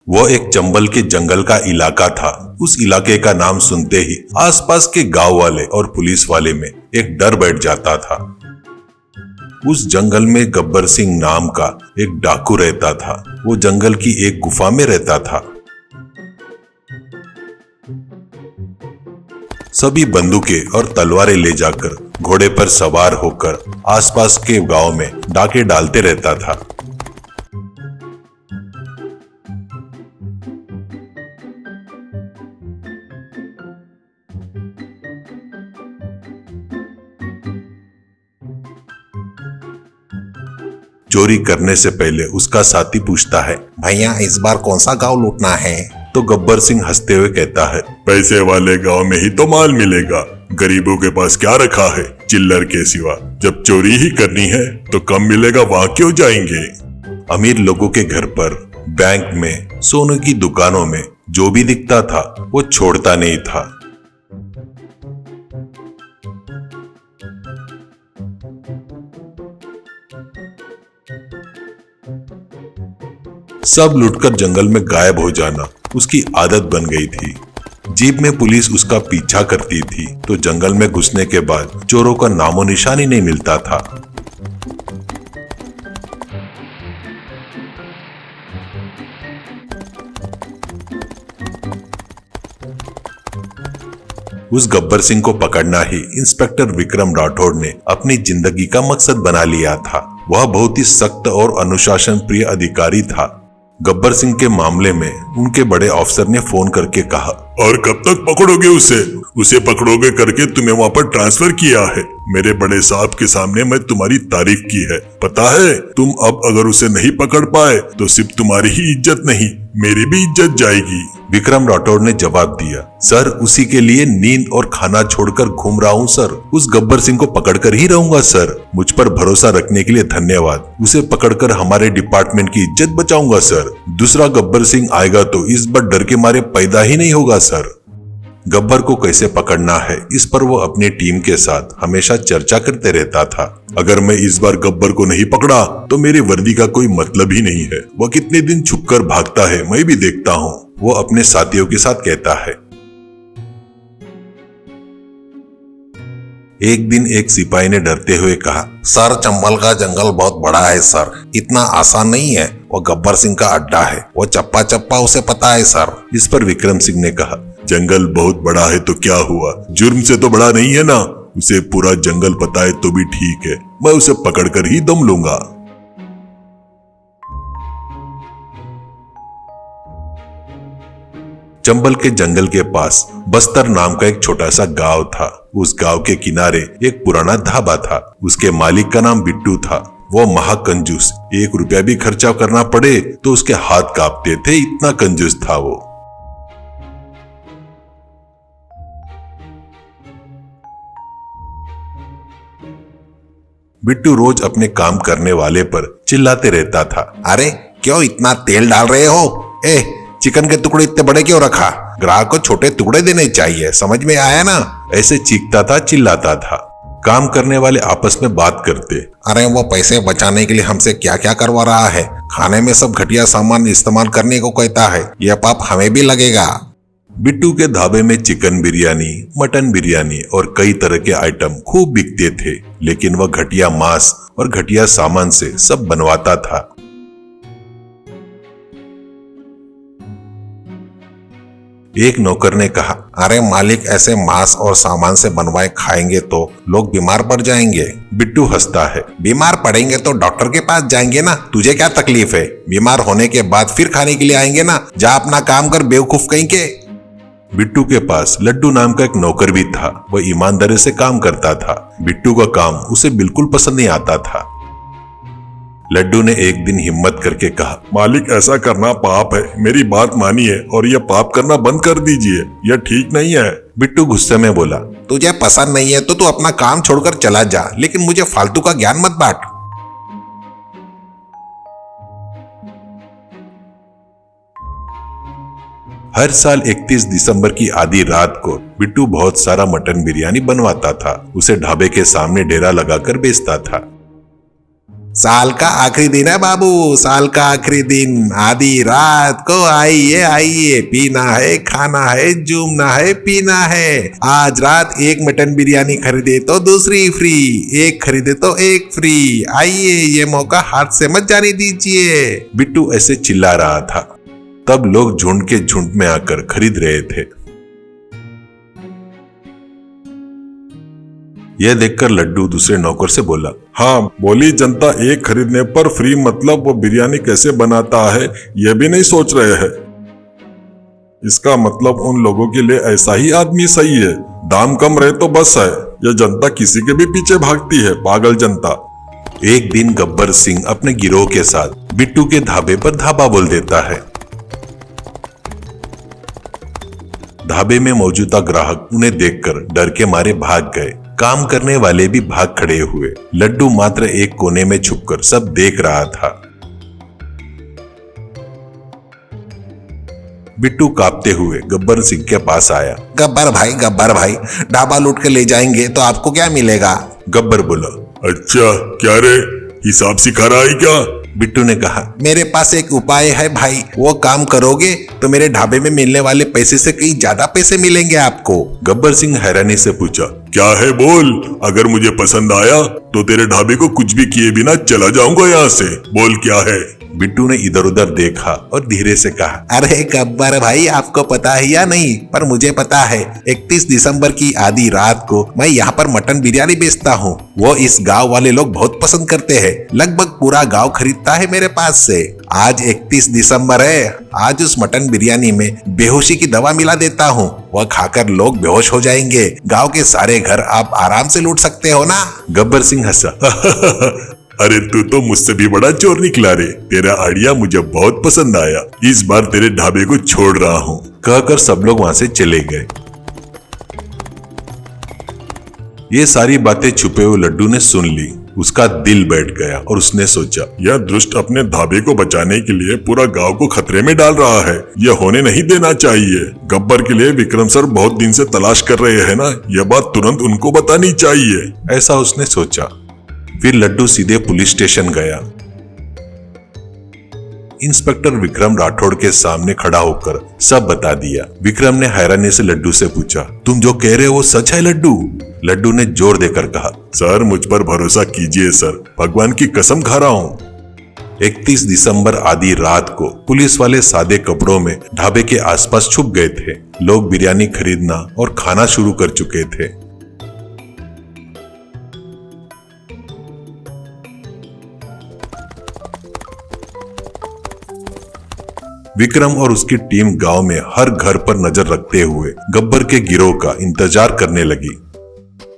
वो एक चंबल के जंगल का इलाका था। उस इलाके का नाम सुनते ही आसपास के गांव वाले और पुलिस वाले में एक डर बैठ जाता था। उस जंगल में गब्बर सिंह नाम का एक डाकू रहता था। वो जंगल की एक गुफा में रहता था। सभी बंदूकें और तलवारें ले जाकर घोड़े पर सवार होकर आसपास के गांव में डाके डालते रहता था। चोरी करने से पहले उसका साथी पूछता है, भैया इस बार कौन सा गांव लूटना है? तो गब्बर सिंह हंसते हुए कहता है, पैसे वाले गांव में ही तो माल मिलेगा, गरीबों के पास क्या रखा है चिल्लर के सिवा। जब चोरी ही करनी है तो कम मिलेगा, वहां क्यों जाएंगे। अमीर लोगों के घर पर, बैंक में, सोने की दुकानों में जो भी दिखता था वो छोड़ता नहीं था। सब लुटकर जंगल में गायब हो जाना उसकी आदत बन गई थी। जीप में पुलिस उसका पीछा करती थी तो जंगल में घुसने के बाद चोरों का नामो निशान ही नहीं मिलता था। उस गब्बर सिंह को पकड़ना ही इंस्पेक्टर विक्रम राठौड़ ने अपनी जिंदगी का मकसद बना लिया था। वह बहुत ही सख्त और अनुशासन प्रिय अधिकारी था। गब्बर सिंह के मामले में उनके बड़े अफसर ने फोन करके कहा, और कब तक पकड़ोगे उसे पकड़ोगे करके तुम्हें वहाँ पर ट्रांसफर किया है। मेरे बड़े साहब के सामने मैं तुम्हारी तारीफ की है। पता है तुम अब अगर उसे नहीं पकड़ पाए तो सिर्फ तुम्हारी ही इज्जत नहीं, मेरी भी इज्जत जाएगी। विक्रम राठौड़ ने जवाब दिया, सर उसी के लिए नींद और खाना छोड़कर घूम रहा हूँ सर। उस गब्बर सिंह को पकड़कर ही रहूंगा सर। मुझ पर भरोसा रखने के लिए धन्यवाद। उसे पकड़कर हमारे डिपार्टमेंट की इज्जत बचाऊंगा सर। दूसरा गब्बर सिंह आएगा तो इस बार डर के मारे पैदा ही नहीं होगा सर। गब्बर को कैसे पकड़ना है इस पर वो अपनी टीम के साथ हमेशा चर्चा करते रहता था। अगर मैं इस बार गब्बर को नहीं पकड़ा तो मेरी वर्दी का कोई मतलब ही नहीं है। वह कितने दिन छुपकर भागता है मैं भी देखता हूँ, वो अपने साथियों के साथ कहता है। एक दिन एक सिपाही ने डरते हुए कहा, सर चंबल का जंगल बहुत बड़ा है सर, इतना आसान नहीं है। वो गब्बर सिंह का अड्डा है, वो चप्पा चप्पा उसे पता है सर। इस पर विक्रम सिंह ने कहा, जंगल बहुत बड़ा है तो क्या हुआ, जुर्म से तो बड़ा नहीं है ना। उसे पूरा जंगल पता है तो भी ठीक है, मैं उसे पकड़कर ही दम लूंगा। चंबल के जंगल के पास बस्तर नाम का एक छोटा सा गांव था। उस गांव के किनारे एक पुराना ढाबा था। उसके मालिक का नाम बिट्टू था। वो महाकंजूस, 1 रुपया भी खर्चा करना पड़े तो उसके हाथ कांपते थे, इतना कंजूस था वो। बिट्टू रोज अपने काम करने वाले पर चिल्लाते रहता था, अरे क्यों इतना तेल डाल रहे हो? चिकन के टुकड़े इतने बड़े क्यों रखा? ग्राहक को छोटे टुकड़े देने चाहिए, समझ में आया ना? ऐसे चीखता था, चिल्लाता था। काम करने वाले आपस में बात करते, अरे वो पैसे बचाने के लिए हमसे क्या क्या करवा रहा है। खाने में सब घटिया सामान इस्तेमाल करने को कहता है, यह पाप हमें भी लगेगा। बिट्टू के ढाबे में चिकन बिरयानी, मटन बिरयानी और कई तरह के आइटम खूब बिकते थे, लेकिन वह घटिया मांस और घटिया सामान से सब बनवाता था। एक नौकर ने कहा, अरे मालिक ऐसे मांस और सामान से बनवाए खाएंगे तो लोग बीमार पड़ जाएंगे। बिट्टू हंसता है, बीमार पड़ेंगे तो डॉक्टर के पास जाएंगे ना, तुझे क्या तकलीफ है? बीमार होने के बाद फिर खाने के लिए आएंगे ना, जा अपना काम कर बेवकूफ कहीं के। बिट्टू के पास लड्डू नाम का एक नौकर भी था। वह ईमानदारी से काम करता था। बिट्टू का काम उसे बिल्कुल पसंद नहीं आता था। लड्डू ने एक दिन हिम्मत करके कहा, मालिक ऐसा करना पाप है, मेरी बात मानिए और यह पाप करना बंद कर दीजिए, यह ठीक नहीं है। बिट्टू गुस्से में बोला, तुझे पसंद नहीं है तो तू अपना काम छोड़कर चला जा, लेकिन मुझे फालतू का ज्ञान मत बांट। हर साल 31 दिसंबर की आधी रात को बिट्टू बहुत सारा मटन बिरयानी बनवाता था। उसे ढाबे के सामने डेरा लगाकर बेचता था। साल का आखिरी दिन है बाबू, साल का आखिरी दिन, आधी रात को आइए आइए, पीना है, खाना है, झूमना है, पीना है। आज रात एक मटन बिरयानी खरीदे तो दूसरी फ्री, एक खरीदे तो एक फ्री। आइए, ये मौका हाथ से मत जाने दीजिए। बिट्टू ऐसे चिल्ला रहा था। तब लोग झुंड के झुंड में आकर खरीद रहे थे। यह देखकर लड्डू दूसरे नौकर से बोला, हाँ, बोली जनता एक खरीदने पर फ्री मतलब वो बिरयानी कैसे बनाता है ये भी नहीं सोच रहे हैं। इसका मतलब उन लोगों के लिए ऐसा ही आदमी सही है, दाम कम रहे तो बस है। यह जनता किसी के भी पीछे भागती है, पागल जनता। एक दिन गब्बर सिंह अपने गिरोह के साथ बिट्टू के ढाबे पर धाबा बोल देता है। ढाबे में मौजूदा ग्राहक उन्हें देखकर डर के मारे भाग गए। काम करने वाले भी भाग खड़े हुए। लड्डू मात्र एक कोने में छुपकर सब देख रहा था। बिट्टू कांपते हुए गब्बर सिंह के पास आया। गब्बर भाई, ढाबा लूट के ले जाएंगे तो आपको क्या मिलेगा? गब्बर बोला, अच्छा क्या रे, हिसाब सिखा रहा है क्या? बिट्टू ने कहा, मेरे पास एक उपाय है भाई, वो काम करोगे तो मेरे ढाबे में मिलने वाले पैसे से कहीं ज्यादा पैसे मिलेंगे आपको। गब्बर सिंह हैरानी से पूछा, क्या है बोल, अगर मुझे पसंद आया तो तेरे ढाबे को कुछ भी किए बिना चला जाऊंगा यहाँ से, बोल क्या है? बिट्टू ने इधर उधर देखा और धीरे से कहा, अरे गब्बर भाई, आपको पता है या नहीं, पर मुझे पता है 31 दिसंबर की आधी रात को मैं यहाँ पर मटन बिरयानी बेचता हूँ। वो इस गांव वाले लोग बहुत पसंद करते हैं, लगभग पूरा गांव खरीदता है मेरे पास से। आज 31 दिसंबर है, आज उस मटन बिरयानी में बेहोशी की दवा मिला देता हूँ, वह खाकर लोग बेहोश हो जाएंगे। गाँव के सारे घर आप आराम से लूट सकते हो ना। गब्बर सिंह हंसा, अरे तू तो मुझसे भी बड़ा चोर निकला रे, तेरा आइडिया मुझे बहुत पसंद आया, इस बार तेरे ढाबे को छोड़ रहा हूँ। कहकर सब लोग वहां से चले गए। ये सारी बातें छुपे हुए लड्डू ने सुन ली। उसका दिल बैठ गया और उसने सोचा, यह दुष्ट अपने ढाबे को बचाने के लिए पूरा गांव को खतरे में डाल रहा है, यह होने नहीं देना चाहिए। गब्बर के लिए विक्रम सर बहुत दिन से तलाश कर रहे हैं ना, यह बात तुरंत उनको बतानी चाहिए, ऐसा उसने सोचा। फिर लड्डू सीधे पुलिस स्टेशन गया। इंस्पेक्टर विक्रम राठौड़ के सामने खड़ा होकर सब बता दिया। विक्रम ने हैरानी से लड्डू से पूछा, तुम जो कह रहे हो वो सच है लड्डू? लड्डू ने जोर देकर कहा, सर मुझ पर भरोसा कीजिए सर, भगवान की कसम खा रहा हूँ। 31 दिसंबर आधी रात को पुलिस वाले सादे कपड़ों में ढाबे के आसपास छुप गए थे। लोग बिरयानी खरीदना और खाना शुरू कर चुके थे। विक्रम और उसकी टीम गांव में हर घर पर नजर रखते हुए गब्बर के गिरोह का इंतजार करने लगी।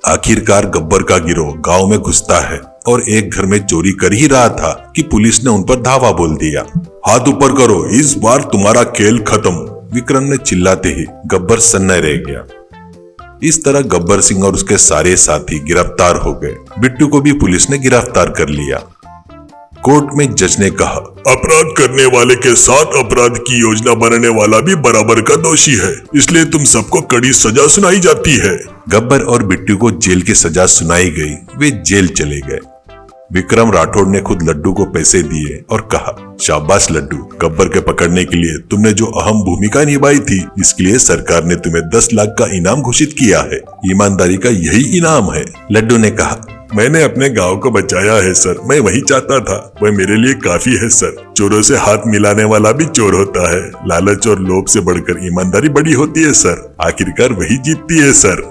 आखिरकार गब्बर का गिरोह गांव में घुसता है और एक घर में चोरी कर ही रहा था कि पुलिस ने उन पर धावा बोल दिया। हाथ ऊपर करो, इस बार तुम्हारा खेल खत्म। विक्रम ने चिल्लाते ही गब्बर सन्ना रह गया। इस तरह गब्बर सिंह और उसके सारे साथी गिरफ्तार हो गए। बिट्टू को भी पुलिस ने गिरफ्तार कर लिया। कोर्ट में जज ने कहा, अपराध करने वाले के साथ अपराध की योजना बनाने वाला भी बराबर का दोषी है, इसलिए तुम सबको कड़ी सजा सुनाई जाती है। गब्बर और बिट्टू को जेल की सजा सुनाई गई। वे जेल चले गए। विक्रम राठौड़ ने खुद लड्डू को पैसे दिए और कहा, शाबाश लड्डू, गब्बर के पकड़ने के लिए तुमने जो अहम भूमिका निभाई थी, इसके लिए सरकार ने तुम्हें 10 लाख का इनाम घोषित किया है। ईमानदारी का यही इनाम है। लड्डू ने कहा, मैंने अपने गांव को बचाया है सर, मैं वही चाहता था, वह मेरे लिए काफी है सर। चोरों से हाथ मिलाने वाला भी चोर होता है, लालच और लोभ से बढ़कर ईमानदारी बड़ी होती है सर, आखिरकार वही जीतती है सर।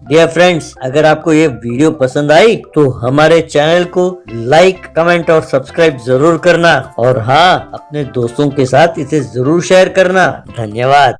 डियर फ्रेंड्स, अगर आपको ये वीडियो पसंद आई तो हमारे चैनल को लाइक, कमेंट और सब्सक्राइब जरूर करना और हाँ, अपने दोस्तों के साथ इसे जरूर शेयर करना। धन्यवाद।